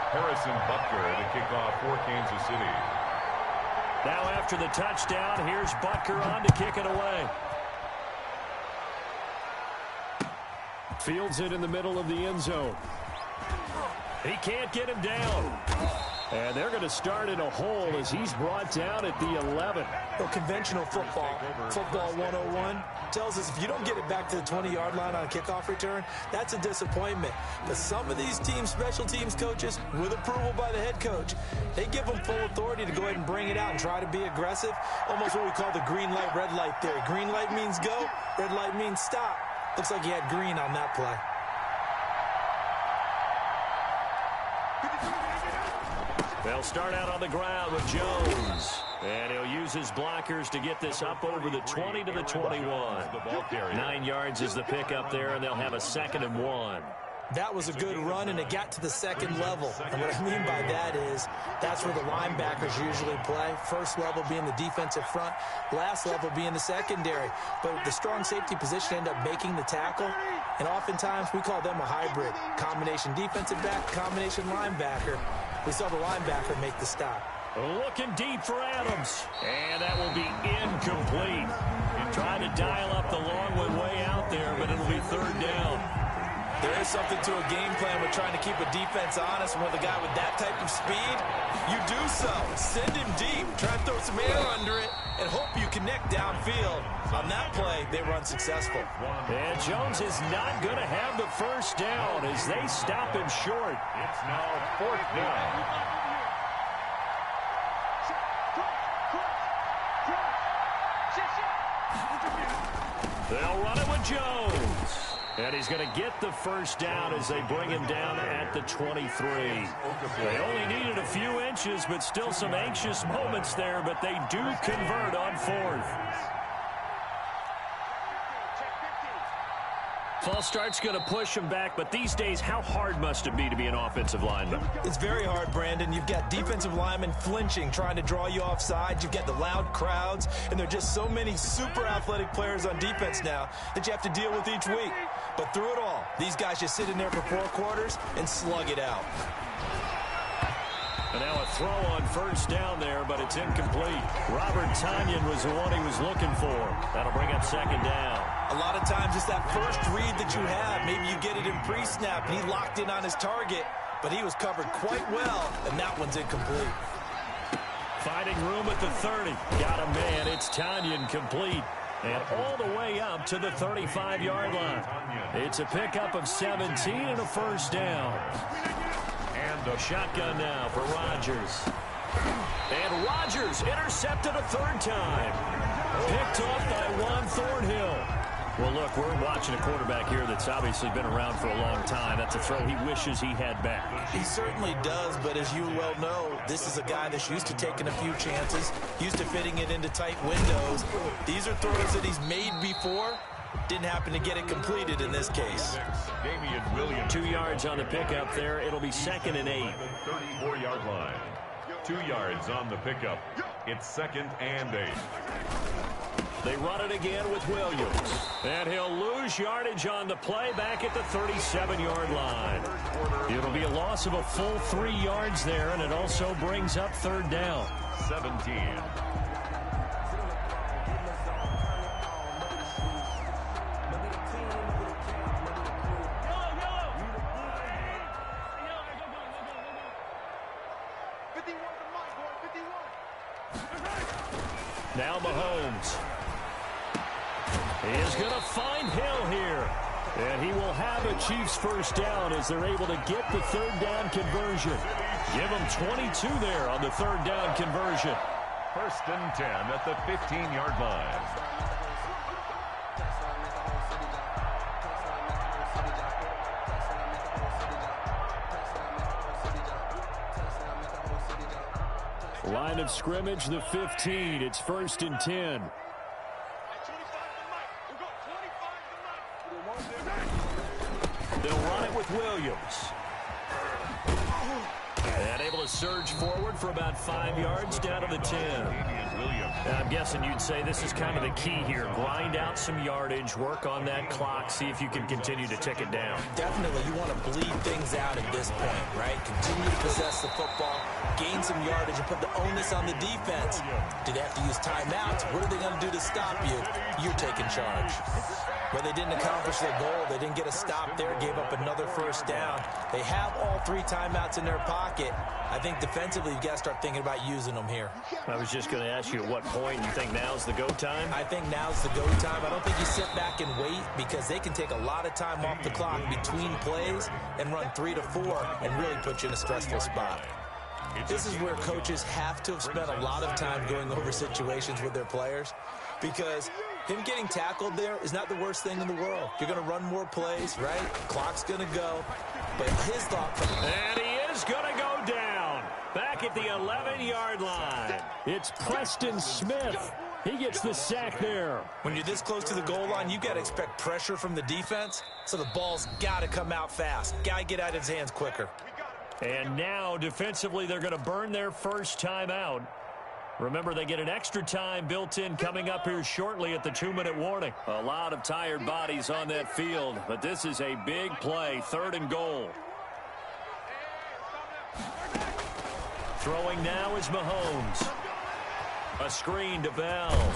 S2: Harrison Butker to kick off for Kansas City.
S1: Now after the touchdown, here's Butker on to kick it away. Fields it in the middle of the end zone. He can't get him down. And they're going to start in a hole as he's brought down at the 11.
S3: Well, conventional football 101, tells us if you don't get it back to the 20-yard line on a kickoff return, that's a disappointment. But some of these teams, special teams coaches, with approval by the head coach, they give them full authority to go ahead and bring it out and try to be aggressive. Almost what we call the green light, red light theory. Green light means go, red light means stop. Looks like he had green on that play.
S1: They'll start out on the ground with Jones. And he'll use his blockers to get this up over the 20 to the 21. 9 yards is the pickup there, and they'll have a 2nd and 1.
S3: That was a good run, and it got to the second level. And what I mean by that is that's where the linebackers usually play. First level being the defensive front, last level being the secondary. But the strong safety position ended up making the tackle, and oftentimes we call them a hybrid. Combination defensive back, combination linebacker. We saw the linebacker make the stop.
S1: Looking deep for Adams, and that will be incomplete. Trying to dial up the long one way out there, but it'll be 3rd down.
S3: There is something to a game plan with trying to keep a defense honest. And with a guy with that type of speed, you do so. Send him deep. Try and throw some air under it and hope you connect downfield. On that play, they were unsuccessful.
S1: And Jones is not going to have the first down as they stop him short.
S2: It's now 4th down.
S1: They'll run it with Jones. And he's going to get the first down as they bring him down at the 23. They only needed a few inches, but still some anxious moments there, but they do convert on 4th. False start's going to push him back, but these days, how hard must it be to be an offensive lineman?
S3: It's very hard, Brandon. You've got defensive linemen flinching, trying to draw you offside. You've got the loud crowds, and there are just so many super athletic players on defense now that you have to deal with each week. But through it all, these guys just sit in there for 4 quarters and slug it out.
S1: And now a throw on first down there, but it's incomplete. Robert Tonyan was the one he was looking for. That'll bring up 2nd down.
S3: A lot of times it's that first read that you have. Maybe you get it in pre-snap, and he locked in on his target, but he was covered quite well, and that one's incomplete.
S1: Finding room at the 30. Got a man. It's Tonyan complete. And all the way up to the 35-yard line. It's a pickup of 17 and a first down. And a shotgun now for Rodgers. And Rodgers intercepted a 3rd time. Picked off by Juan Thornhill. Well, look, we're watching a quarterback here that's obviously been around for a long time. That's a throw he wishes he had back.
S3: He certainly does, but as you well know, this is a guy that's used to taking a few chances, used to fitting it into tight windows. These are throws that he's made before. Didn't happen to get it completed in this case.
S2: Damian Williams.
S1: 2 yards on the pickup there. It'll be 2nd and 8.
S2: 34-yard line. 2 yards on the pickup. It's 2nd and 8.
S1: They run it again with Williams. And he'll lose yardage on the play back at the 37-yard line. It'll be a loss of a full 3 yards there, and it also brings up 3rd down.
S2: 17.
S1: Now Mahomes. He is going to find Hill here. And he will have a Chiefs first down as they're able to get the 3rd down conversion. Give them 22 there on the 3rd down conversion.
S2: 1st and 10 at the 15-yard line.
S1: Line of scrimmage, the 15. It's 1st and 10. They'll run it with Williams. And able to surge forward for about 5 yards down to the 10. I'm guessing you'd say this is kind of the key here. Grind out some yardage, work on that clock, see if you can continue to tick it down.
S3: Definitely, you want to bleed things out at this point, right? Continue to possess the football, gain some yardage, and put the onus on the defense. Do they have to use timeouts? What are they going to do to stop you? You're taking charge. But they didn't accomplish their goal. They didn't get a stop there, gave up another first down. They have all 3 timeouts in their pocket. I think defensively, you've got to start thinking about using them here.
S1: I was just going to ask you at what point you think now's the go time?
S3: I think now's the go time. I don't think you sit back and wait because they can take a lot of time off the clock between plays and run 3 to 4 and really put you in a stressful spot. This is where coaches have to have spent a lot of time going over situations with their players because him getting tackled there is not the worst thing in the world. You're going to run more plays, right? Clock's going to go. But his thought...
S1: And he is going to go down. Back at the 11-yard line. It's Preston Smith. He gets the sack there.
S3: When you're this close to the goal line, you got to expect pressure from the defense. So the ball's got to come out fast. Got to get out of his hands quicker.
S1: And now, defensively, they're going to burn their first time out. Remember, they get an extra time built in coming up here shortly at the 2-minute warning. A lot of tired bodies on that field, but this is a big play, 3rd and goal. Throwing now is Mahomes. A screen to Bell.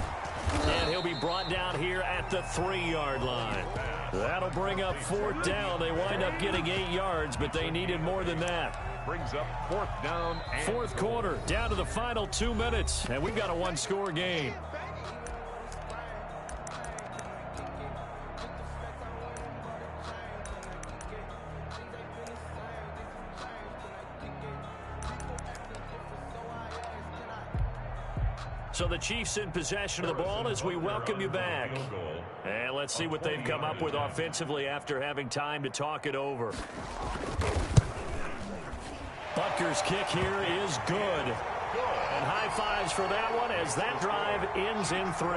S1: And he'll be brought down here at the 3-yard line. That'll bring up 4th down. They wind up getting 8 yards, but they needed more than that.
S2: Brings up 4th down. And
S1: 4th quarter, down to the final 2 minutes, and we've got a 1-score game. So the Chiefs in possession of the ball as we welcome you back. And let's see what they've come up with offensively after having time to talk it over. Butker's kick here is good. And high fives for that one as that drive ends in 3.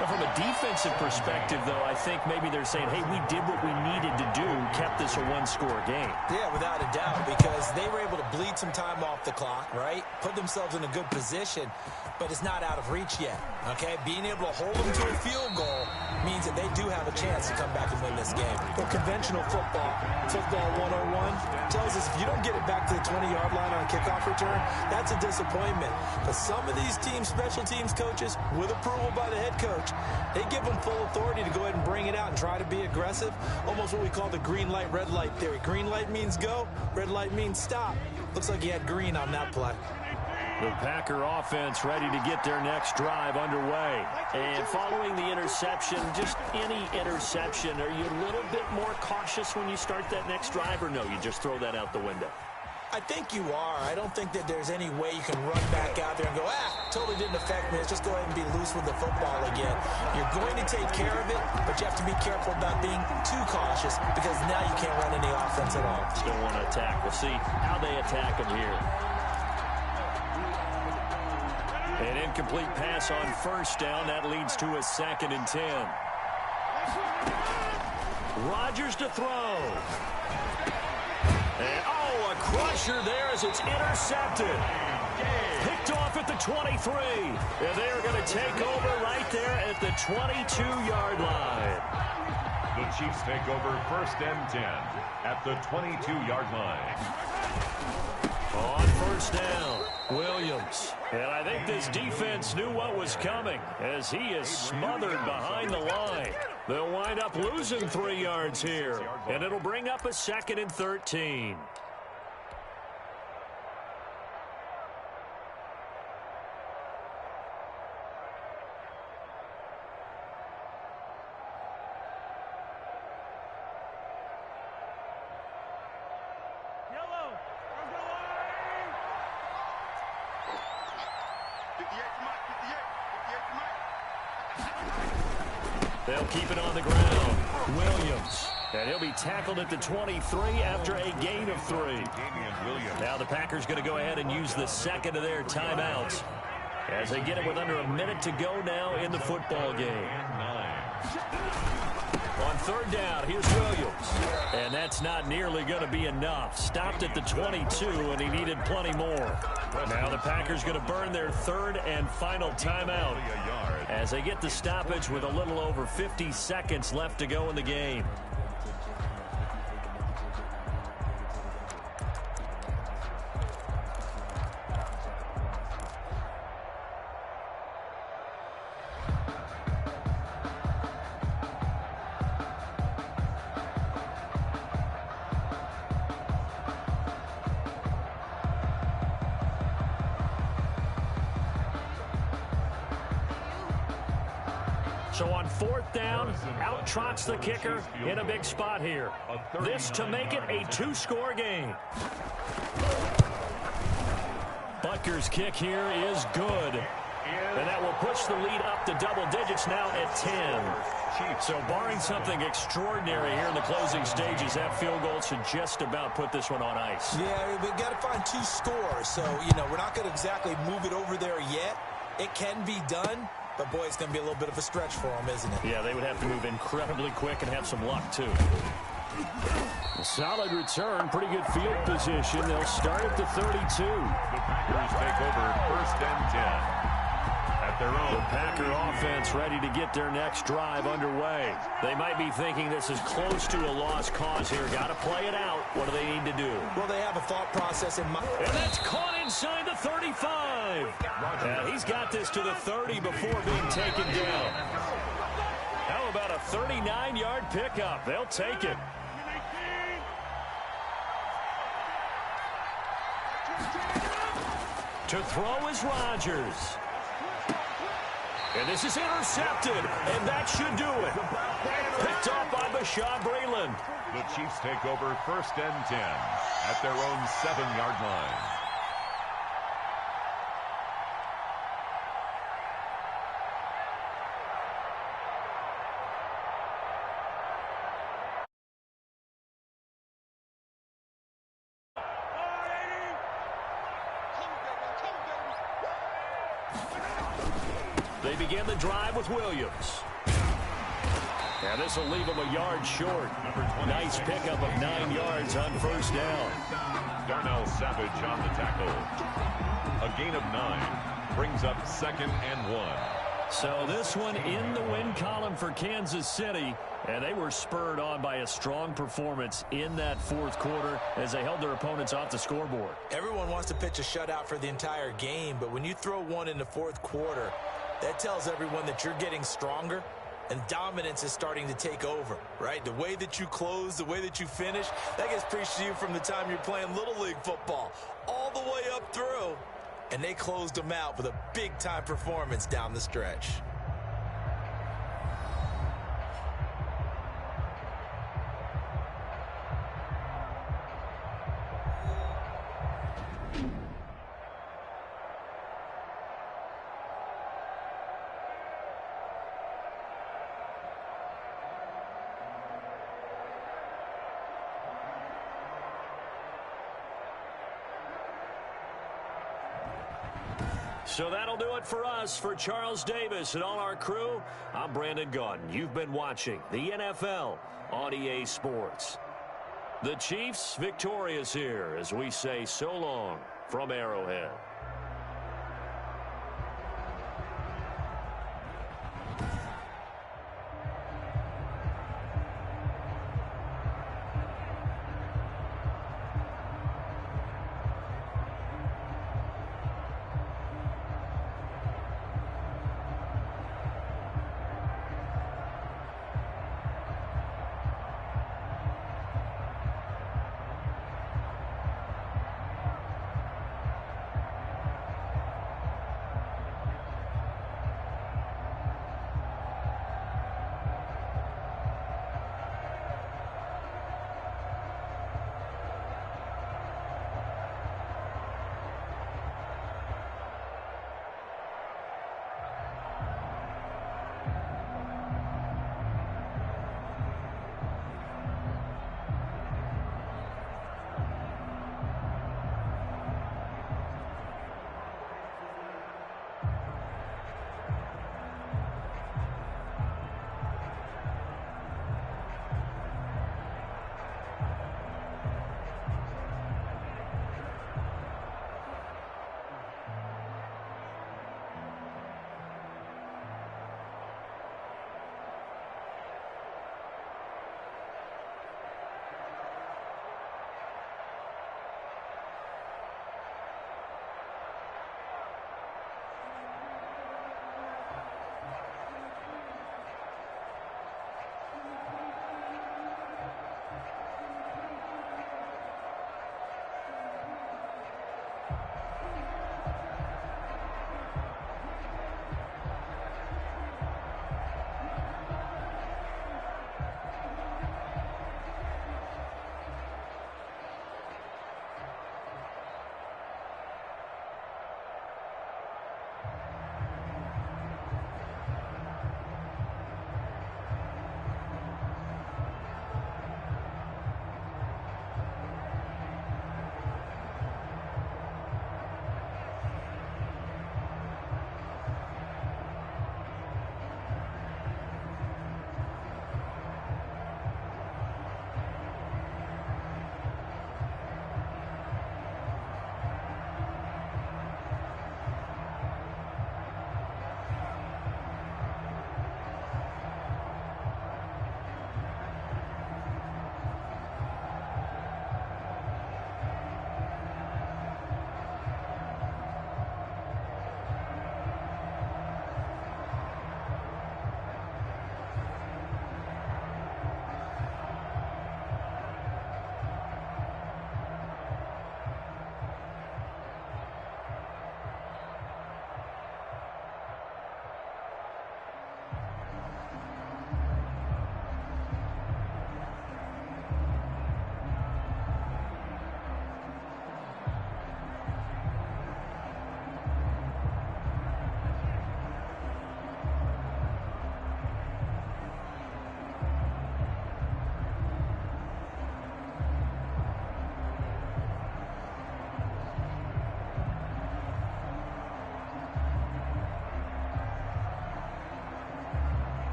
S1: Well, from a defensive perspective, though, I think maybe they're saying, hey, we did what we needed to do, kept this a 1-score game.
S3: Yeah, without a doubt, because they were able to bleed some time off the clock, right? Put themselves in a good position, but it's not out of reach yet, okay? Being able to hold them to a field goal means that they do have a chance to come back and win this game. But conventional football 101, tells us if you don't get it back to the 20-yard line on a kickoff return, that's a disappointment. But some of these teams, special teams coaches, with approval by the head coach, they give them full authority to go ahead and bring it out and try to be aggressive. Almost what we call the green light, red light theory. Green light means go, red light means stop. Looks like he had green on that play.
S1: The Packer offense ready to get their next drive underway. And following the interception, just any interception, are you a little bit more cautious when you start that next drive, or no, you just throw that out the window?
S3: I think you are. I don't think that there's any way you can run back out there and go, totally didn't affect me. Let's just go ahead and be loose with the football again. You're going to take care of it, but you have to be careful about being too cautious because now you can't run any offense at all.
S1: Still want to attack. We'll see how they attack them here. An incomplete pass on 1st down. That leads to a 2nd and 10. Rodgers to throw. And, a crusher there as it's intercepted. Picked off at the 23. And they are going to take over right there at the 22-yard line.
S2: the Chiefs take over 1st and 10 at the 22-yard line.
S1: On 1st down, Williams. And I think this defense knew what was coming as he is smothered behind the line. They'll wind up losing 3 yards here, and it'll bring up a 2nd and 13. They'll keep it on the ground. Williams. And he'll be tackled at the 23 after a gain of 3. Now the Packers going to go ahead and use the 2nd of their timeouts as they get it with under a minute to go now in the football game. On 3rd down, here's Williams. And that's not nearly going to be enough. Stopped at the 22, and he needed plenty more. Now the Packers going to burn their 3rd and final timeout as they get the stoppage with a little over 50 seconds left to go in the game. So on 4th down, out trots the kicker in a big spot here. This to make it a 2-score game. Butker's kick here is good. And that will push the lead up to double digits now at 10. So barring something extraordinary here in the closing stages, that field goal should just about put this one on ice.
S3: Yeah, we've got to find 2 scores. So, we're not going to exactly move it over there yet. It can be done. But, boy, it's going to be a little bit of a stretch for them, isn't it?
S1: Yeah, they would have to move incredibly quick and have some luck, too. A solid return, pretty good field position. They'll start at the 32.
S2: The Packers take over 1st and 10. At their own.
S1: The Packer offense ready to get their next drive underway. They might be thinking this is close to a lost cause here. Got to play it out. What do they need to do?
S3: Well, they have a thought process in mind.
S1: And that's caught inside the 35. Yeah, he's got this to the 30 before being taken down. How about a 39-yard pickup? They'll take it. To throw is Rodgers. And this is intercepted, and that should do it. Picked off by Bashaud Breeland.
S2: The Chiefs take over 1st and 10 at their own 7-yard line.
S1: They begin the drive with Williams. And this will leave him a yard short. Nice pickup of 9 yards on 1st down.
S2: Darnell Savage on the tackle. A gain of 9 brings up 2nd and 1.
S1: So this one in the win column for Kansas City. And they were spurred on by a strong performance in that 4th quarter as they held their opponents off the scoreboard.
S3: Everyone wants to pitch a shutout for the entire game, but when you throw one in the 4th quarter, that tells everyone that you're getting stronger and dominance is starting to take over, right? The way that you close, the way that you finish, that gets preached to you from the time you're playing Little League football all the way up through. And they closed them out with a big-time performance down the stretch.
S1: So that'll do it for us. For Charles Davis and all our crew, I'm Brandon Gaudin. You've been watching the NFL on EA Sports. The Chiefs victorious here as we say so long from Arrowhead.